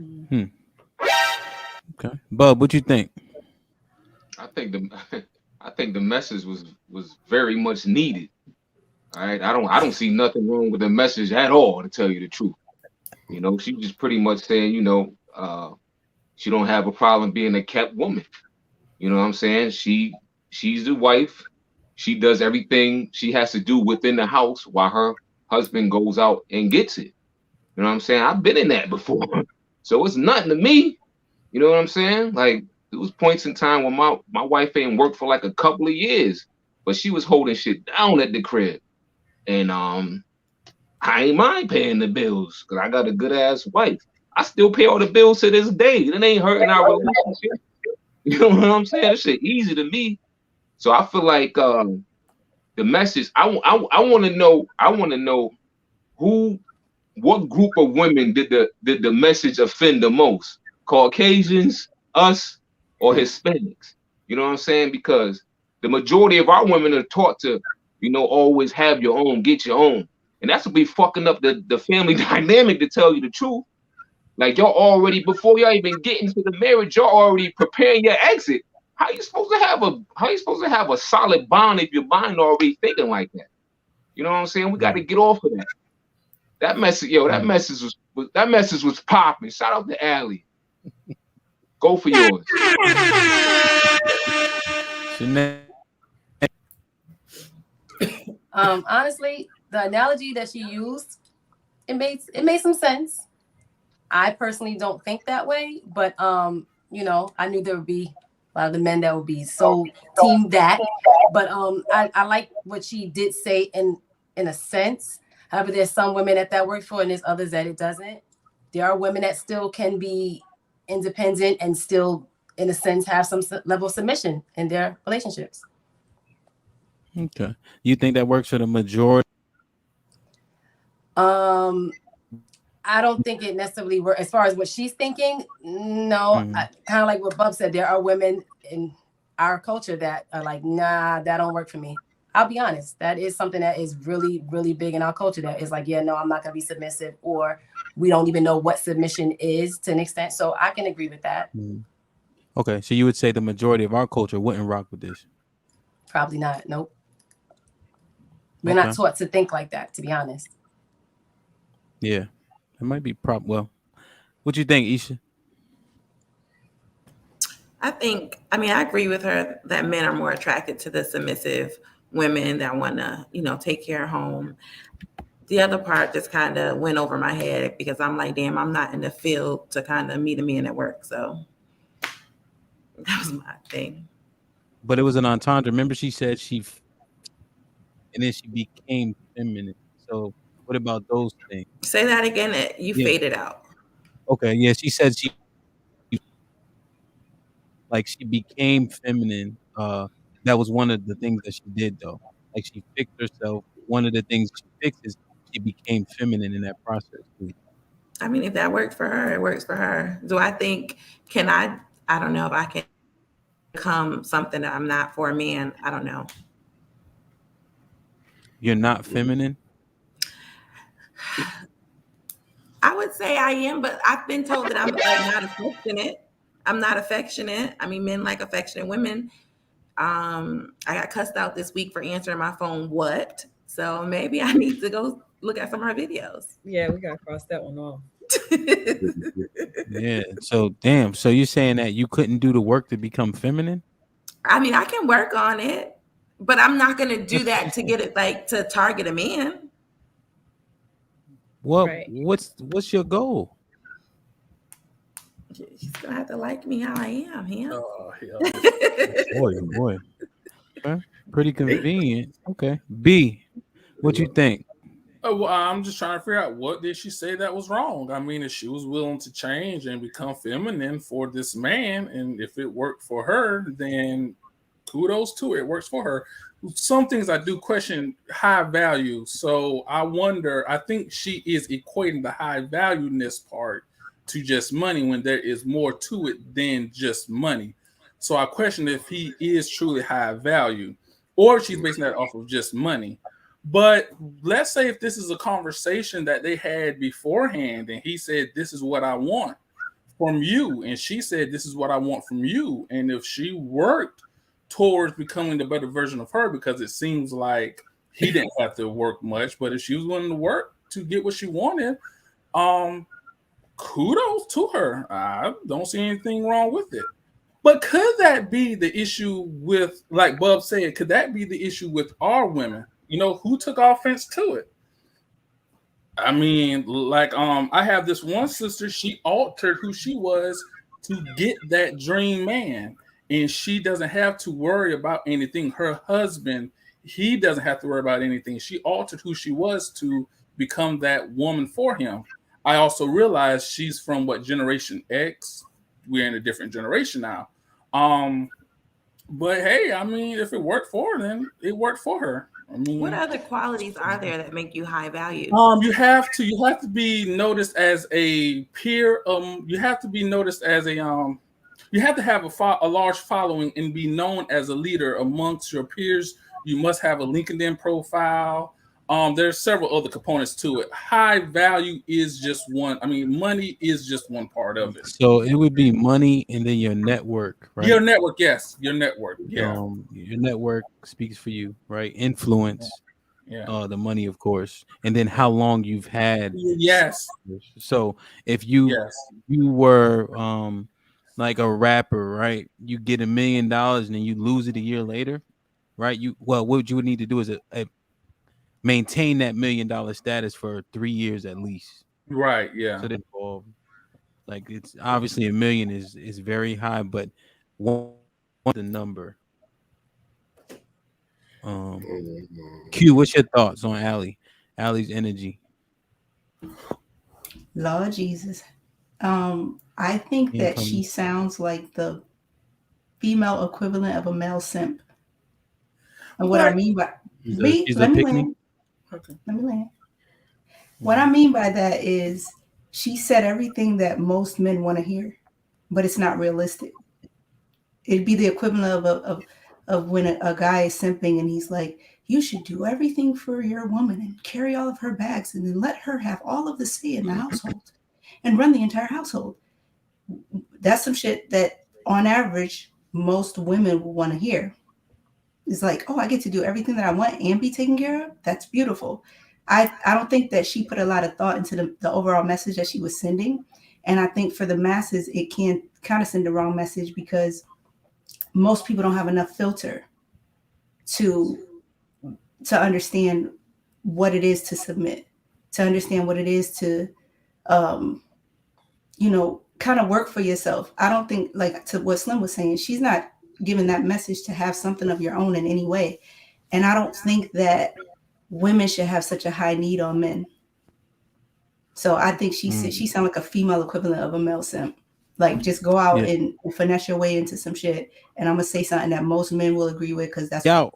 Okay, Bub, what you think? I think the I think the message was very much needed. All right. I don't see nothing wrong with the message at all, to tell you the truth. She just pretty much saying, she don't have a problem being a kept woman. You know what I'm saying? She's the wife. She does everything she has to do within the house while her husband goes out and gets it. You know what I'm saying? I've been in that before. So it's nothing to me. You know what I'm saying? Like there was points in time when my wife ain't worked for like a couple of years, but she was holding shit down at the crib. And I ain't mind paying the bills because I got a good ass wife. I still pay all the bills to this day. It ain't hurting our relationship. You know what I'm saying? This shit easy to me. So I feel like the message. I want to know. I want to know who, what group of women did the message offend the most? Caucasians, us, or Hispanics? You know what I'm saying? Because the majority of our women are taught to, always have your own, get your own, and that's what be fucking up the family dynamic. To tell you the truth, like y'all already before y'all even get into the marriage, y'all already preparing your exit. How you supposed to have a solid bond if your mind already thinking like that? You know what I'm saying? We got to get off of that. That message, yo, that message was popping. Shout out to Allie. Go for yours. Shanae. Honestly, the analogy that she used, it made some sense. I personally don't think that way, but I knew there would be a lot of the men that would be so team that. But I like what she did say in a sense. However, there's some women that works for, and there's others that it doesn't. There are women that still can be independent and still, in a sense, have some level of submission in their relationships. Okay, you think that works for the majority? Um, I don't think it necessarily works as far as what she's thinking. No, Mhm. kind of like what Bub said. There are women in our culture that are like, nah, that don't work for me. I'll be honest. That is something that is really, really big in our culture. That is like, yeah, no, I'm not gonna be submissive, or we don't even know what submission is to an extent. So I can agree with that. Mhm. Okay, so you would say the majority of our culture wouldn't rock with this? Probably not. Nope. We're not Okay, taught to think like that, to be honest. yeah, it might be well. What you think, Isha? I agree with her that men are more attracted to the submissive women that want to, take care of home. The other part just kind of went over my head because I'm like, damn, I'm not in the field to kind of meet a man at work. So that was my thing. But it was an entendre. Remember, she said and then she became feminine. So what about those things? Say that again. You Yeah. faded out. Okay. Yeah. She said she became feminine. That was one of the things that she did though. Like she fixed herself. One of the things she fixed is she became feminine in that process too. If that works for her, it works for her. Do I think, can I don't know if I can become something that I'm not for a man. I don't know. You're not feminine. I would say I am, but I've been told that I'm like not affectionate. I'm not affectionate. Men like affectionate women. I got cussed out this week for answering my phone. What? So maybe I need to go look at some of her videos. Yeah, we gotta cross that one off. Yeah. So damn. So you're saying that you couldn't do the work to become feminine? I can work on it, but I'm not gonna do that to get it like to target a man. Well, Right. what's your goal? He's gonna have to like me how I am, him. Oh hell. Boy. Okay. Pretty convenient. Okay. B, what you think? Oh, well, I'm just trying to figure out what did she say that was wrong. If she was willing to change and become feminine for this man, and if it worked for her, then kudos to her. It works for her. Some things I do question high value, so I wonder. I think she is equating the high valueness part to just money when there is more to it than just money. So I question if he is truly high value, or if she's basing that off of just money. But let's say if this is a conversation that they had beforehand and he said, "This is what I want." from you, and she said, "This is what I want from you." And if she worked towards becoming the better version of her, because it seems like he didn't have to work much, but if she was willing to work to get what she wanted, kudos to her. I don't see anything wrong with it. But could that be the issue with, like Bubb said, could that be the issue with our women? You know, who took offense to it? I mean, like, I have this one sister, she altered who she was to get that dream man. And she doesn't have to worry about anything. Her husband, he doesn't have to worry about anything. She altered who she was to become that woman for him. I also realized she's from what, Generation X? We're in a different generation now. But hey, I mean, if it worked for her, then it worked for her. I mean, what other qualities are there that make you high value? you have to be noticed as a peer. You have to be noticed as a you have to have a large following and be known as a leader amongst your peers. You must have a LinkedIn profile. There's several other components to it. High value is just one. I mean, money is just one part of it. So it would be money and then your network, right? Your network, yes. Your network, yeah. Your network speaks for you, right? Influence, yeah. The money, of course, and then how long you've had. Yes. So if you were like a rapper, right? You get $1 million and then you lose it a year later, right? What you would need to do is maintain that $1 million status for 3 years at least. Right. Yeah. So that like, it's obviously $1 million is very high, but one the number. Q, what's your thoughts on Allie's energy? Lord Jesus. I think that she sounds like the female equivalent of a male simp. And what I mean by let me land. What I mean by that is she said everything that most men want to hear, but it's not realistic. It'd be the equivalent of when a guy is simping and he's like, you should do everything for your woman and carry all of her bags and then let her have all of the say in the household and run the entire household. That's some shit that on average most women will want to hear. It's like, oh, I get to do everything that I want and be taken care of. That's beautiful. I don't think that she put a lot of thought into the overall message that she was sending. And I think for the masses, it can kind of send the wrong message because most people don't have enough filter to understand what it is to submit, to understand what it is to, kind of work for yourself. I don't think, like to what Slim was saying, she's not giving that message to have something of your own in any way. And I don't think that women should have such a high need on men. So I think she sounds like a female equivalent of a male simp. Like, just go out and finesse your way into some shit. And I'm going to say something that most men will agree with because that's... Yo.